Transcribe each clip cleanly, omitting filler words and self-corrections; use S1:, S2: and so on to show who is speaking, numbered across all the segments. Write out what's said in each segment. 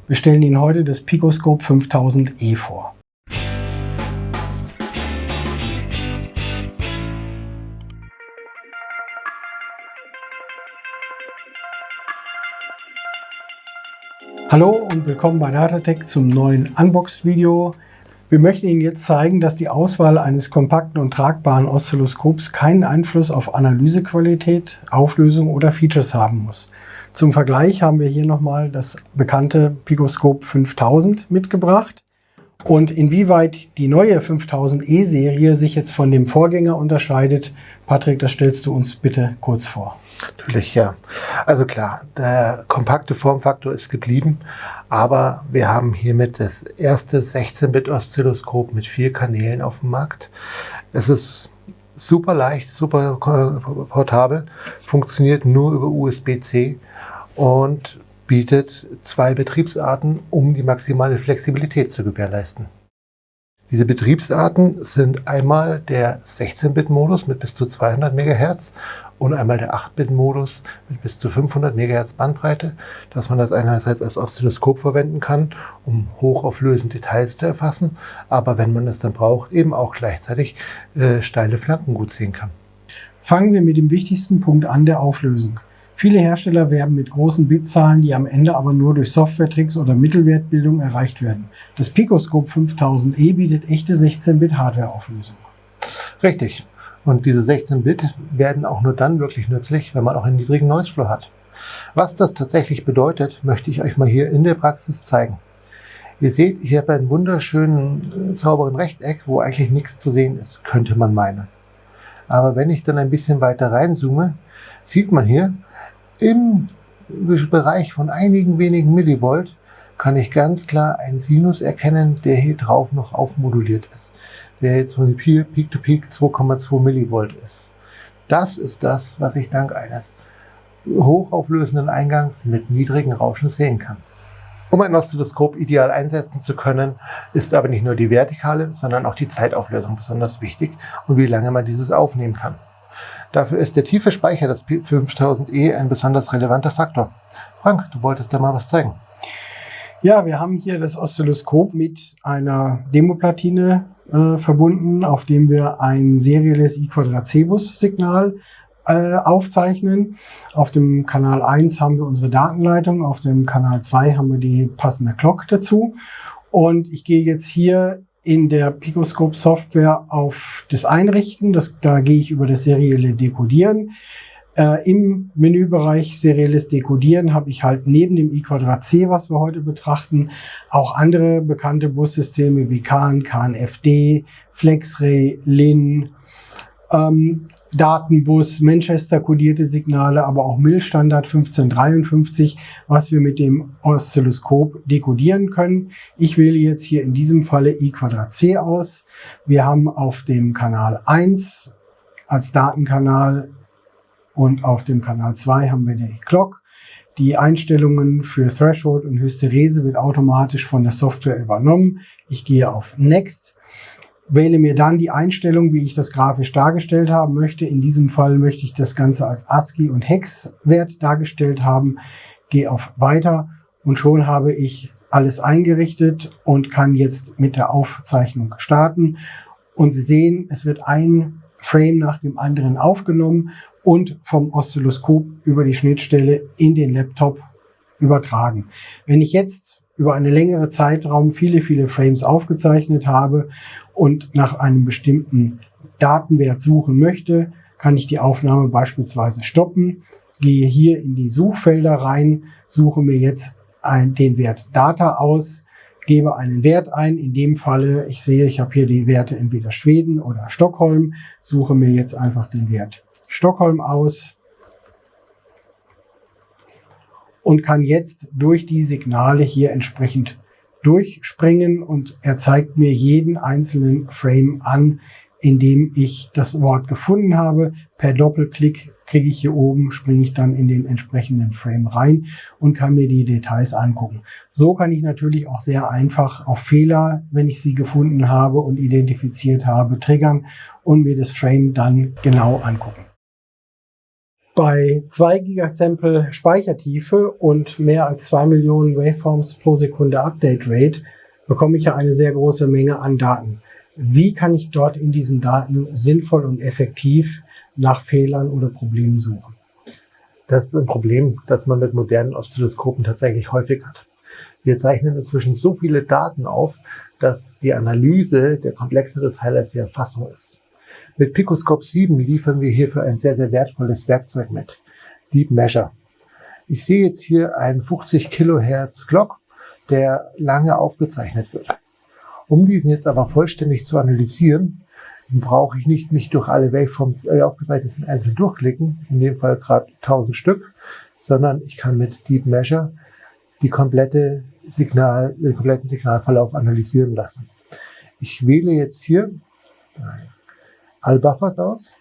S1: Wir stellen Ihnen heute das Picoscope 5000E vor. Hallo und willkommen bei Datatec zum neuen Unboxed-Video. Wir möchten Ihnen jetzt zeigen, dass die Auswahl eines kompakten und tragbaren Oszilloskops keinen Einfluss auf Analysequalität, Auflösung oder Features haben muss. Zum Vergleich haben wir hier nochmal das bekannte Picoscope 5000 mitgebracht. Und inwieweit die neue 5000E-Serie sich jetzt von dem Vorgänger unterscheidet, Patrick, das stellst du uns bitte kurz vor.
S2: Natürlich, ja. Also klar, der kompakte Formfaktor ist geblieben, aber wir haben hiermit das erste 16-Bit-Oszilloskop mit 4 Kanälen auf dem Markt. Es ist super leicht, super portabel, funktioniert nur über USB-C und bietet 2 Betriebsarten, um die maximale Flexibilität zu gewährleisten. Diese Betriebsarten sind einmal der 16-Bit-Modus mit bis zu 200 MHz und einmal der 8-Bit-Modus mit bis zu 500 MHz Bandbreite, dass man das einerseits als Oszilloskop verwenden kann, um hochauflösende Details zu erfassen, aber wenn man es dann braucht, eben auch gleichzeitig steile Flanken gut sehen kann.
S1: Fangen wir mit dem wichtigsten Punkt an, der Auflösung. Viele Hersteller werben mit großen Bitzahlen, die am Ende aber nur durch Software-Tricks oder Mittelwertbildung erreicht werden. Das Picoscope 5000E bietet echte 16-Bit Hardware-Auflösung.
S2: Richtig. Und diese 16-Bit werden auch nur dann wirklich nützlich, wenn man auch einen niedrigen Noise Floor hat. Was das tatsächlich bedeutet, möchte ich euch mal hier in der Praxis zeigen. Ihr seht, ich habe einen wunderschönen, sauberen Rechteck, wo eigentlich nichts zu sehen ist, könnte man meinen. Aber wenn ich dann ein bisschen weiter reinzoome, sieht man hier, im Bereich von einigen wenigen Millivolt kann ich ganz klar einen Sinus erkennen, der hier drauf noch aufmoduliert ist. Der jetzt von Peak to Peak 2,2 Millivolt ist. Das ist das, was ich dank eines hochauflösenden Eingangs mit niedrigen Rauschen sehen kann. Um ein Oszilloskop ideal einsetzen zu können, ist aber nicht nur die vertikale, sondern auch die Zeitauflösung besonders wichtig und wie lange man dieses aufnehmen kann. Dafür ist der tiefe Speicher des 5000E ein besonders relevanter Faktor. Frank, du wolltest da mal was zeigen.
S1: Ja, wir haben hier das Oszilloskop mit einer Demoplatine verbunden, auf dem wir ein serielles I²C-Bus-Signal aufzeichnen. Auf dem Kanal 1 haben wir unsere Datenleitung, auf dem Kanal 2 haben wir die passende Clock dazu. Und ich gehe jetzt hier in der Picoscope Software auf das Einrichten. Da gehe ich über das serielle Dekodieren. Im Menübereich serielles Dekodieren habe ich halt neben dem I²C, was wir heute betrachten, auch andere bekannte Bussysteme wie CAN, CAN-FD, FlexRay, LIN, Datenbus, Manchester-kodierte Signale, aber auch MIL-Standard 1553, was wir mit dem Oszilloskop dekodieren können. Ich wähle jetzt hier in diesem Falle I²C aus. Wir haben auf dem Kanal 1 als Datenkanal und auf dem Kanal 2 haben wir die Clock. Die Einstellungen für Threshold und Hysterese wird automatisch von der Software übernommen. Ich gehe auf Next, wähle mir dann die Einstellung, wie ich das grafisch dargestellt haben möchte. In diesem Fall möchte ich das Ganze als ASCII und Hex-Wert dargestellt haben. Gehe auf Weiter und schon habe ich alles eingerichtet und kann jetzt mit der Aufzeichnung starten. Und Sie sehen, es wird ein Frame nach dem anderen aufgenommen und vom Oszilloskop über die Schnittstelle in den Laptop übertragen. Wenn ich jetzt über einen längeren Zeitraum viele Frames aufgezeichnet habe und nach einem bestimmten Datenwert suchen möchte, kann ich die Aufnahme beispielsweise stoppen, gehe hier in die Suchfelder rein, suche mir jetzt den Wert Data aus, gebe einen Wert ein, in dem Falle, ich sehe, ich habe hier die Werte entweder Schweden oder Stockholm, suche mir jetzt einfach den Wert Stockholm aus und kann jetzt durch die Signale hier entsprechend durchspringen und er zeigt mir jeden einzelnen Frame an, in dem ich das Wort gefunden habe. Per Doppelklick kriege ich hier oben, springe ich dann in den entsprechenden Frame rein und kann mir die Details angucken. So kann ich natürlich auch sehr einfach auf Fehler, wenn ich sie gefunden habe und identifiziert habe, triggern und mir das Frame dann genau angucken. Bei 2 Gigasample Speichertiefe und mehr als 2 Millionen Waveforms pro Sekunde Update Rate bekomme ich ja eine sehr große Menge an Daten. Wie kann ich dort in diesen Daten sinnvoll und effektiv nach Fehlern oder Problemen suchen?
S2: Das ist ein Problem, das man mit modernen Oszilloskopen tatsächlich häufig hat. Wir zeichnen inzwischen so viele Daten auf, dass die Analyse der komplexeren Teile sehr Erfassung ist. Mit Picoscope 7 liefern wir hierfür ein sehr, sehr wertvolles Werkzeug mit, Deep Measure. Ich sehe jetzt hier einen 50 Kilohertz Clock, der lange aufgezeichnet wird. Um diesen jetzt aber vollständig zu analysieren, brauche ich nicht mich durch alle Waveforms aufgezeichnet sind einzeln durchklicken, in dem Fall gerade 1000 Stück, sondern ich kann mit Deep Measure den kompletten Signalverlauf analysieren lassen. Ich wähle jetzt hier All Buffers aus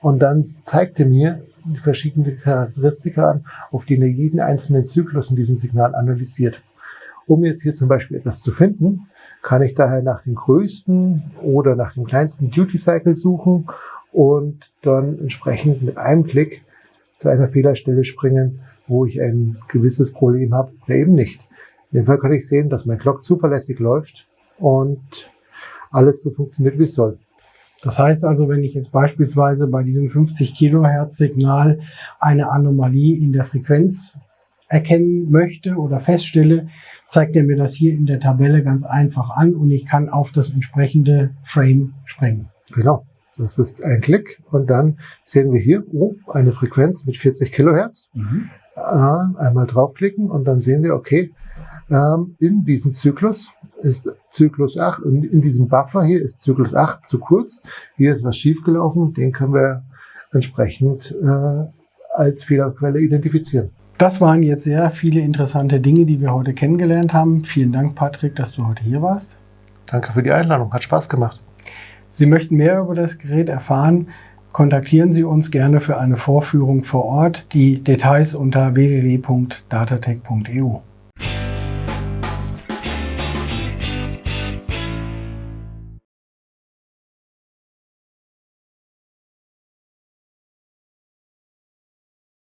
S2: und dann zeigt er mir die verschiedenen Charakteristika an, auf denen er jeden einzelnen Zyklus in diesem Signal analysiert. Um jetzt hier zum Beispiel etwas zu finden, kann ich daher nach dem größten oder nach dem kleinsten Duty Cycle suchen und dann entsprechend mit einem Klick zu einer Fehlerstelle springen, wo ich ein gewisses Problem habe oder eben nicht. In dem Fall kann ich sehen, dass mein Clock zuverlässig läuft und alles so funktioniert, wie es soll.
S1: Das heißt also, wenn ich jetzt beispielsweise bei diesem 50 Kilohertz Signal eine Anomalie in der Frequenz erkennen möchte oder feststelle, zeigt er mir das hier in der Tabelle ganz einfach an und ich kann auf das entsprechende Frame springen.
S2: Genau, das ist ein Klick und dann sehen wir hier eine Frequenz mit 40 Kilohertz. Einmal draufklicken und dann sehen wir, okay, in diesem Zyklus ist Zyklus 8 und in diesem Buffer hier ist Zyklus 8 zu kurz. Hier ist was schiefgelaufen, den können wir entsprechend als Fehlerquelle identifizieren.
S1: Das waren jetzt sehr viele interessante Dinge, die wir heute kennengelernt haben. Vielen Dank, Patrick, dass du heute hier warst.
S2: Danke für die Einladung, hat Spaß gemacht.
S1: Sie möchten mehr über das Gerät erfahren, kontaktieren Sie uns gerne für eine Vorführung vor Ort. Die Details unter www.datatec.eu.